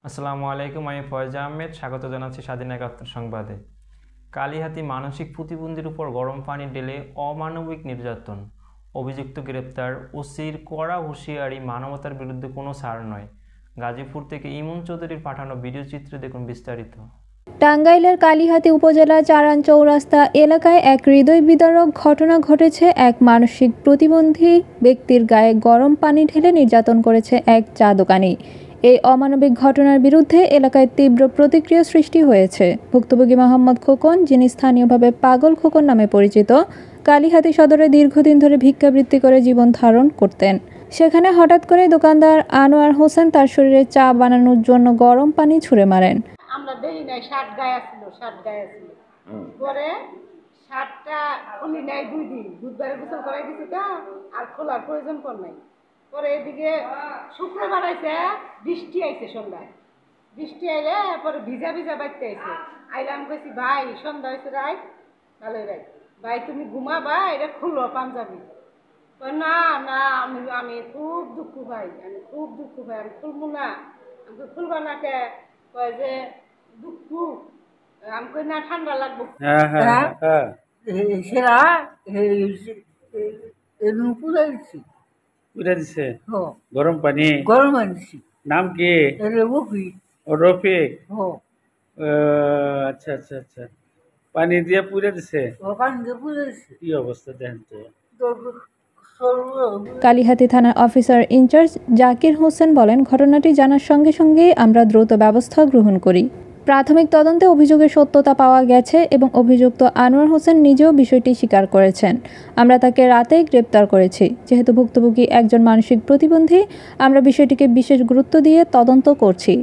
আসসালামু আলাইকুম, আমি ফয়েজ আহমেদ। স্বাগত জানাচ্ছি স্বাধীন একাত্তর সংবাদে। কালিহাতী মানসিক প্রতিবন্ধীর উপর গরম পানি ঢেলে অমানবিক নির্যাতন, অভিযুক্ত গ্রেপ্তার। ওসির কড়া হুঁশিয়ারি, মানবতার বিরুদ্ধে কোনো ছাড় নয়। গাজীপুর থেকে ইমন চৌধুরীর পাঠানো ভিডিও চিত্রে দেখুন বিস্তারিত। টাঙ্গাইলের কালিহাতী উপজেলার চারান চৌরাস্তা এলাকায় এক হৃদয় বিদারক ঘটনা ঘটেছে। এক মানসিক প্রতিবন্ধী ব্যক্তির গায়ে গরম পানি ঢেলে নির্যাতন করেছে এক চা দোকানি। এই অমানবিক ঘটনার বিরুদ্ধে এলাকায় তীব্র প্রতিক্রিয়া সৃষ্টি হয়েছে। ভুক্তভোগী মোহাম্মদ খোকন, যিনি স্থানীয়ভাবে পাগল খোকন নামে পরিচিত, কালিহাতী সদরে দীর্ঘদিন ধরে ভিক্ষাবৃত্তি করে জীবন ধারণ করতেন। সেখানে হঠাৎ করে দোকানদার আনোয়ার হোসেন তার শরীরে চা বানানোর জন্য গরম পানি ছুঁড়ে মারেন। আমরা দেখি নাই, শার্ট গায়ে ছিল পরে শার্টটা খুলি নাই 2 দিন, বুধবারে গোসল করাই দিছি তো, আর খোলার প্রয়োজন পড় নাই। পরে এদিকে শুক্রবার আইছে, বৃষ্টি আইছে, সন্ধ্যায় বৃষ্টি আইলে পরে ভিজা ভিজা বাড়তে আইছে। আইলাম কইছি, ভাই সন্ধ্যা হয়েছে, রাইট ভালোই রাইট, ভাই তুমি ঘুমাবা, এটা খুলো পাঞ্জাবি। না না, আমি খুব দুঃখ পাই, আমি খুলবো না। আমি খুলবা না কে? কয় যে দুঃখ। আমি কই না, ঠান্ডা লাগবো। সেরা পুরা দিছে গরম পানি আনছি। নাম কি? রফিক। আচ্ছা আচ্ছা আচ্ছা, পানি দিয়ে পুরে দিছে। কি অবস্থা দেখেন তো। কালিহাতী থানার অফিসার ইনচার্জ জাকির হোসেন বলেন, ঘটনাটি জানার সঙ্গে সঙ্গেই আমরা দ্রুত ব্যবস্থা গ্রহণ করি। প্রাথমিক তদন্তে অভিযোগের সত্যতা পাওয়া গেছে এবং অভিযুক্ত আনোয়ার হোসেন নিজেও বিষয়টি স্বীকার করেছেন। আমরা তাকে রাতেই গ্রেপ্তার করেছি। যেহেতু ভুক্তভোগী একজন মানসিক প্রতিবন্ধী, আমরা বিষয়টিকে বিশেষ গুরুত্ব দিয়ে তদন্ত করছি।